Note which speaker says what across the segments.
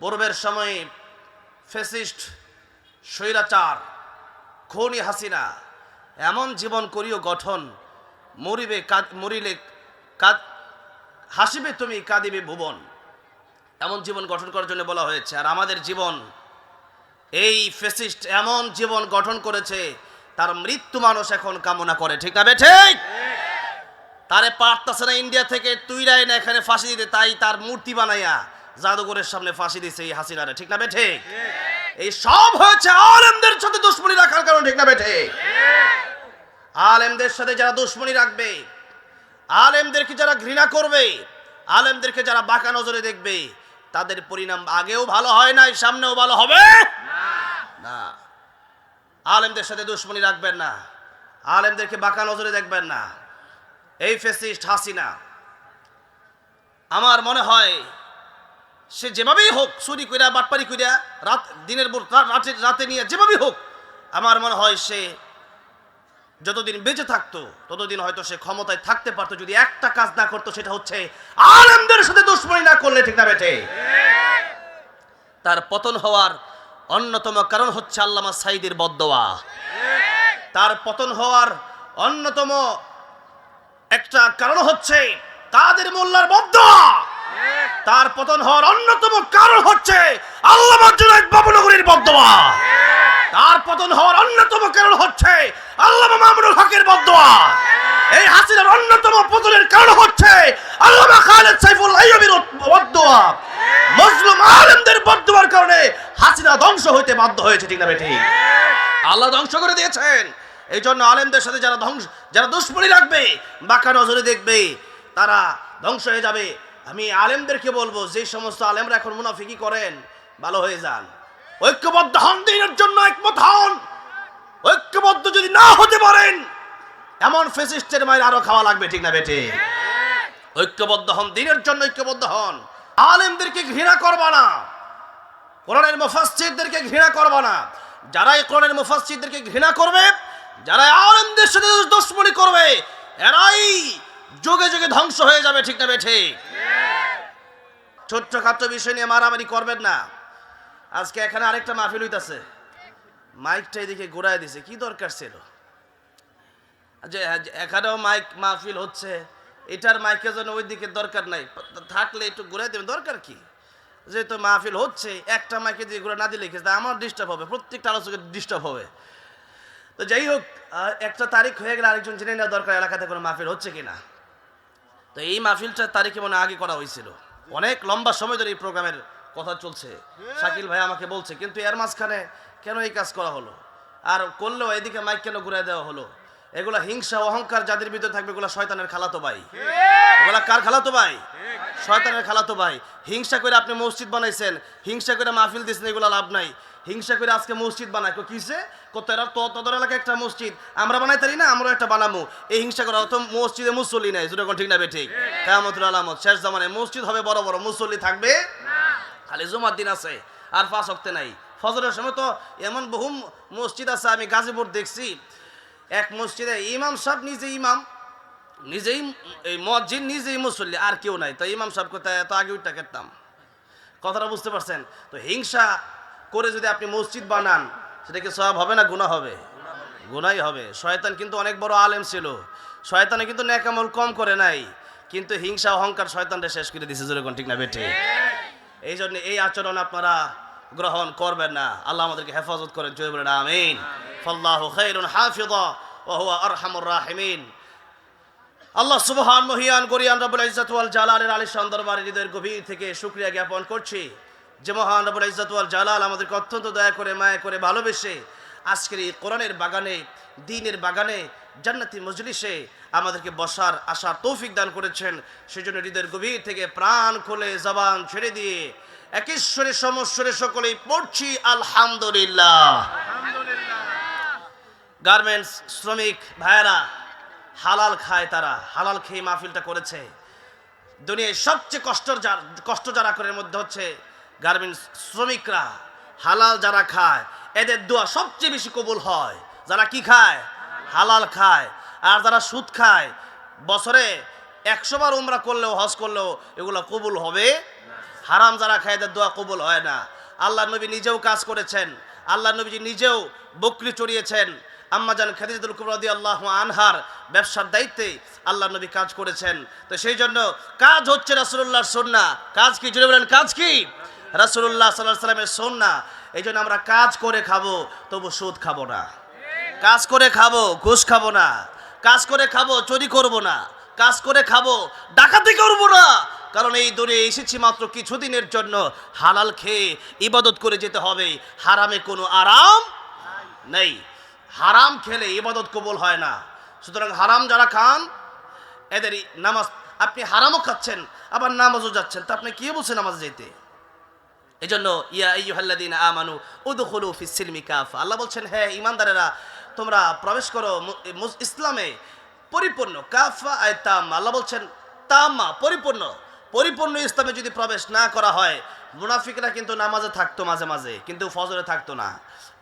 Speaker 1: পূর্বের সময়ে ফ্যাসিস্ট স্বৈরাচার খুনি হাসিনা এমন জীবন করিও গঠন, মরিলে হাসিবে তুমি কাঁদিবে ভুবন, এমন জীবন গঠন করার জন্য বলা হয়েছে। আর আমাদের জীবন, এই ফ্যাসিস্ট এমন জীবন গঠন করেছে, তার মৃত্যু মানুষ এখন কামনা করে। ঠিক না ঠিক? তারে পারতাছে না ইন্ডিয়া থেকে তুইরাই না এখানে ফাঁসি দিতে, তাই তার মূর্তি বানাইয়া জাদুঘরের সামনে ফাঁসি দিছে এই হাসিনারে। ঠিক না ঠিক? এই সব হয়েছে আলেমদের সাথে দুশ্মনী রাখার কারণে। ঠিক না ঠিক? আলেমদের সাথে যারা দুশ্মনী রাখবে, আলেমদেরকে যারা ঘৃণা করবে, আলেমদেরকে যারা বাঁকা নজরে দেখবে, তাদের পরিণাম আগেও ভালো হয় নাই, সামনেও ভালো হবে না। আলেমদের সাথে দুশ্মনী রাখবেন না, আলেমদেরকে বাঁকা নজরে দেখবেন না। এই ফ্যাসিস্ট হাসিনা, আমার মনে হয় সে যেভাবেই হোক, চুরি কইরা বাটপারি কইরা দিনের রাতে নিয়ে যেভাবেই হোক, আমার মনে হয় সে যতদিন বেঁচে থাকতো ততদিন হয়তো সে ক্ষমতায় থাকতে পারতো, যদি একটা কাজ না করতো, সেটা হচ্ছে আলেমদের সাথে দুশ্মনী না করলে। ঠিক না বেটে? তার পতন হওয়ার অন্যতম কারণ হচ্ছে আল্লামা সাঈদীর বদদোয়া। তার পতন হওয়ার অন্যতম একটা কারণ হচ্ছে কাদের মোল্লার বদদোয়া। তার পতন হওয়ার অন্যতম কারণ হচ্ছে আল্লামা জুনায়েদ বাবুনগরীর বদদোয়া। তার পতন হওয়ার অন্যতম কারণ হচ্ছে আল্লামা মামুনুল হকের বদদোয়া। এই হাসিনার অন্যতম পতনের কারণ হচ্ছে আল্লামা খালেদ সাইফুল আইয়ুবীর বদদোয়া। মুসলিম আলেমদের বদদোয়ার কারণে হাসিনা ধ্বংস হইতে বাধ্য হয়েছে। ঠিক না ঠিক? আল্লাহ ধ্বংস করে দিয়েছেন। এই জন্য আলেমদের সাথে যারা দুশ্মনী রাখবে, বাঁকা নজরে দেখবে, তারা ধ্বংস হয়ে যাবে। আমি আলেমদেরকে বলবো, যে সমস্ত আলেমরা এখন মুনাফিকি করেন, ভালো হয়ে যান, ঐক্যবদ্ধ হন, দিনের জন্য একমত হন। ঐক্যবদ্ধ যদি না হতে পারেন, এমন ফ্যাসিস্টের মায়ের আরো খাওয়া লাগবে। ঠিক না বেটে? ঐক্যবদ্ধ হন, দিনের জন্য ঐক্যবদ্ধ হন। আলেমদেরকে ঘৃণা করবা না, কোরআনের মুফাসসিরদেরকে ঘৃণা করবা না। যারা এই কোরআনের মুফাসসিরদেরকে ঘৃণা করবে, যারা আলেমদের সাথে দুশ্মনী করবে, এরাই যুগে যুগে ধ্বংস হয়ে যাবে। ঠিক না বেঠে? ছোট্টখাটো বিষয় নিয়ে মারামারি করবেন না। আজকে এখানে আরেকটা মাহফিল হইতাছে, মাইকটা এদিকে ঘুরাই দিছে, কি দরকার ছিল? যে এখানেও মাইক মাহফিল হচ্ছে, এটার মাইকের জন্য ওই দিকে দরকার নাই, থাকলে একটু ঘুরাই দেবেন, দরকার কি? যেহেতু মাহফিল হচ্ছে, একটা মাইকে দিয়ে ঘুরে না দিলে আমার ডিস্টার্ব হবে, প্রত্যেকটা আলোচকের ডিস্টার্ব হবে। তো যাই হোক, একটা তারিখ হয়ে গেলে আরেকজন জেনে নেওয়া দরকার এলাকাতে কোনো মাহফিল হচ্ছে কিনা। তো এই মাহফিলটার তারিখে মনে আগে করা হয়েছিল, অনেক লম্বা সময় ধরে এই প্রোগ্রামের কথা চলছে। শাকিল ভাই আমাকে বলছে, কিন্তু এর মাঝখানে কেন এই কাজ করা হলো? আর করলেও এদিকে মাইক কেন ঘুরাই দেওয়া হলো? এগুলা হিংসা অহংকার যাদের ভিতরে থাকবে, এগুলা শয়তানের খালাতো ভাই। এগুলা কার খালাতো ভাই? শয়তানের খালাতো ভাই। হিংসা করে আপনি মসজিদ বানাইছেন, হিংসা করে মাহফিল দিচ্ছেন, এগুলা লাভ নাই। হিংসা করে আজকে মসজিদ বানায়, কিসে? তোদের এলাকায় একটা মসজিদ আমরা বানাই তারি না, আমরা একটা বানাবো। এই হিংসা করা হতো, মসজিদে মুসল্লি নাই, যেরকম ঠিক না ঠিক? কিয়ামতুল আলামত, শেষ জামানায় মসজিদ হবে বড় বড়, মুসল্লি থাকবে খালি জুমার দিন আছে, আর 5 ওয়াক্ত নাই। ফজরের সময় তো এমন বহু মসজিদ আছে, আমি গাজীপুর দেখছি, এক মসজিদে ইমাম সাহেব নিজে ইমাম, নিজেই এই মসজিদ, নিজেই মুসল্লি, আর কেউ নাই। তো ইমাম সাহেব কোথায়, এত আগে উঠটা কেটতাম। কথাটা বুঝতে পারছেন? তো হিংসা করে যদি আপনি মসজিদ বানান, সেটা কি সওয়াব হবে না গুনাহ হবে? গুনাহই হবে। শয়তান কিন্তু অনেক বড় আলেম ছিল, শয়তানে কিন্তু নেক আমল কম করে নাই, কিন্তু হিংসা অহংকার শয়তানটা শেষ করে দিয়েছে, যেরকম ঠিক না বেঠে? এই জন্য এই আচরণ আপনারা গ্রহণ করবেন না। আল্লাহ আমাদেরকে হেফাজত করেন, জয় বলেন আমিন। ফাল্লাহু খায়রুন হাফিযা ওয়া হুয়া আরহামুর রাহিমিন। আল্লাহ সুবহান মহিয়ান গরিয়ান রব্বুল ইজ্জত ওয়াল জালালের আলিশান দরবারে হৃদয়ের গভীর থেকে শুকরিয়া জ্ঞাপন করছি যে মহান রব্বুল ইজ্জত ওয়াল জালাল আমাদেরকে অত্যন্ত দয়া করে, মায়া করে, ভালোবেসে আজকের এই কোরআনের বাগানে, দ্বীনের বাগানে, জান্নাতি মজলিসে আমাদেরকে বসার আশার তৌফিক দান করেছেন। সেজন্য হৃদয়ের গভীর থেকে প্রাণ খুলে জবান ছেড়ে দিয়ে একেশ্বরে সমস্বরে সকলেই পড়ছি আলহামদুলিল্লাহ। গার্মেন্টস শ্রমিক ভাইয়েরা হালাল খায়, তারা হালাল খেয়ে মাহফিলটা করেছে। দুনিয়ায় সবচেয়ে কষ্ট যারা করে মধ্যে হচ্ছে গার্মেন্টস শ্রমিকরা। হালাল যারা খায়, এদের দোয়া সবচেয়ে বেশি কবুল হয়। যারা কি খায়? হালাল খায়। আর যারা সুদ খায়, বছরে 100 বার উমরা করলেও, হজ করলেও এগুলো কবুল হবে হারাম যারা খায় তাদের দোয়া কবুল হয় না। আল্লাহ নবী নিজেও কাজ করেছেন, আল্লাহ নবীজি নিজেও বকরি চড়িয়েছেন। আম্মাজান খাদিজাতুল কুবরা রাদিয়াল্লাহু আনহার ব্যবসার দায়িত্বে আল্লাহ নবী কাজ করেছেন। তো সেই জন্য কাজ হচ্ছে রাসূলুল্লাহর সুন্নাহ। কাজ কি জুড়ে বলেন, কাজ কি? রাসূলুল্লাহ সাল্লাল্লাহু আলাইহি ওয়াসাল্লামের সুন্নাহ। এই জন্য আমরা কাজ করে খাবো, তবু সুদ খাবো না। কাজ করে খাবো, ঘুষ খাবো না। কাজ করে খাবো, চুরি করবো না। কাজ করে খাবো, ডাকাতি করবো না। কারণ এই দুনিয়ায় এসেছি মাত্র কিছুদিনের জন্য। হালাল খেয়ে ইবাদত করে যেতে হবে, হারামে কোনো আরাম নেই। হারাম খেলে ইবাদত কবুল হয় না। সুতরাং হারাম যারা খান এদেরই নামাজ, আপনি হারামও খাচ্ছেন আবার নামাজও যাচ্ছেন, তা আপনি কি বলছেন নামাজ যেতে? এই জন্য ইয়া আইয়ুহাল্লাযীনা আমানু উদখুলু ফিস সিলমি কাফা, আল্লাহ বলছেন হ্যাঁ ঈমানদারেরা তোমরা প্রবেশ করো ইসলামে পরিপূর্ণ। কাফা আয় তাম্মা, আল্লাহ বলছেন তাম্মা পরিপূর্ণ। পরিপূর্ণ ইসলামে যদি প্রবেশ না করা হয়, মুনাফিকরা কিন্তু নামাজে থাকতো মাঝে মাঝে, কিন্তু ফজরে থাকতো না।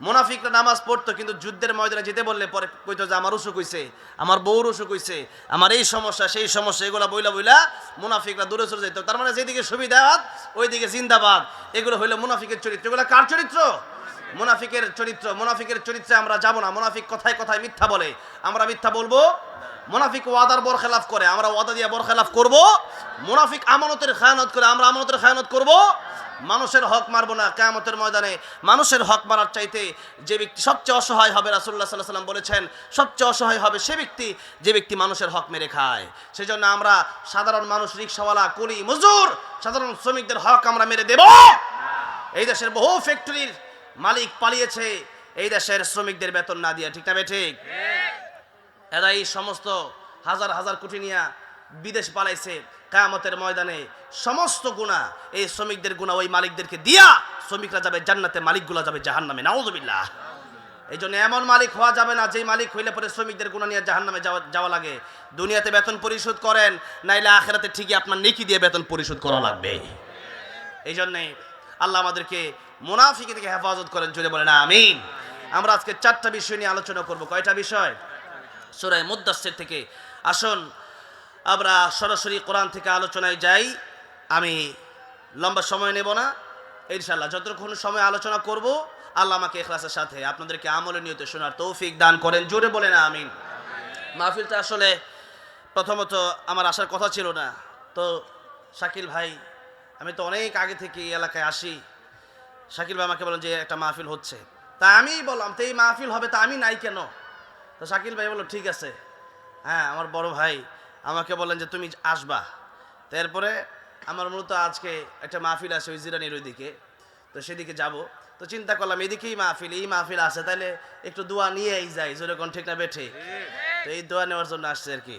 Speaker 1: মুনাফিকরা নামাজ পড়তো, কিন্তু যুদ্ধের ময়দানে যেতে বললে পরে কইতো যে আমার অসুখ হইছে, আমার বউর অসুখ হইছে, আমার এই সমস্যা সেই সমস্যা, এগুলা বইলা বইলা মুনাফিকরা দূরে চলে যেত। তার মানে যেদিকে সুবিধাবাদ ওইদিকে জিন্দাবাদ, এগুলো হইলো মুনাফিকের চরিত্র। এগুলো কার চরিত্র? মুনাফিকের চরিত্র। মুনাফিকের চরিত্রে আমরা যাব না। মুনাফিক কথায় কথায় মিথ্যা বলে, আমরা মিথ্যা বলবো। মুনাফিক ওয়াদার বরখেলাফ করে, আমরা ওয়াদা দিয়ে বরখেলাফ করব। মুনাফিক আমানতের খেয়ানত করে, আমরা আমানতের খেয়ানত করব। মানুষের হক মারবো না। কিয়ামতের ময়দানে মানুষের হক মারার চাইতে যে ব্যক্তি সবচেয়ে অসহায় হবে, রাসূলুল্লাহ সাল্লাল্লাহু আলাইহি ওয়াসাল্লাম বলেছেন সবচেয়ে অসহায় হবে সে ব্যক্তি যে ব্যক্তি মানুষের হক মেরে খায়। সেজন্য আমরা সাধারণ মানুষ, রিকশাওয়ালা, কুলি, মজুর, সাধারণ শ্রমিকদের হক আমরা মেরে দেব। এই দেশের বহু ফ্যাক্টরির মালিক পালিয়েছে এই দেশের শ্রমিকদের বেতন না দিয়ে, ঠিক না বেঠিক? এরা এই সমস্ত হাজার হাজার কোটি নিয়ে বিদেশ পালাইছে। কিয়ামতের ময়দানে সমস্ত গুনাহ, এই শ্রমিকদের গুনাহ ওই মালিকদেরকে দিয়া শ্রমিকরা যাবে জান্নাতে, মালিকগুলা যাবে জাহান্নামে। নাউযুবিল্লাহ। এই জন্য এমন মালিক হওয়া যাবে না যেই মালিক হইলে পরে শ্রমিকদের গুনাহ নিয়ে জাহান্নামে যাওয়া লাগে। দুনিয়াতে বেতন পরিশোধ করেন, নাইলে আখিরাতে ঠিকই আপনার নেকি দিয়ে বেতন পরিশোধ করা লাগবে। এই জন্যে আল্লাহ আমাদেরকে মুনাফিকি থেকে হেফাজত করেন, জোরে বলেন আমিন। আমরা আজকে 4টা বিষয় নিয়ে আলোচনা করব। কয়টা বিষয়? সূরা মুদ্দাসসির থেকে। আসুন আমরা সরাসরি কোরআন থেকে আলোচনায় যাই। আমি লম্বা সময় নেব না, ইনশাআল্লাহ যতক্ষণ সময় আলোচনা করব আল্লাহ আমাকে ইখলাসের সাথে আপনাদেরকে আমলের নিয়তে শোনার তৌফিক দান করেন, জোরে বলেন আমিন। মাহফিলটা আসলে প্রথমত আমার আসার কথা ছিল না, তো শাকিল ভাই, আমি তো অনেক আগে থেকে এই এলাকায় আসি, শাকিল ভাই আমাকে বলেন যে একটা মাহফিল হচ্ছে, তা আমি বললাম তো এই মাহফিল হবে, তা আমি নাই কেন? তো শাকিল ভাই বললো ঠিক আছে, হ্যাঁ আমার বড় ভাই আমাকে বলেন যে তুমি আসবা। তারপরে আমার মূলত আজকে একটা মাহফিল আছে ওই জিরানির ওইদিকে, তো সেদিকে যাব। তো চিন্তা করলাম এদিকেই মাহফিল, এই মাহফিল আছে, তাহলে একটু দোয়া নিয়েই যাই, যেরকম ঠিক না বেঠে। তো এই দোয়া নেওয়ার জন্য আসছে আর কি।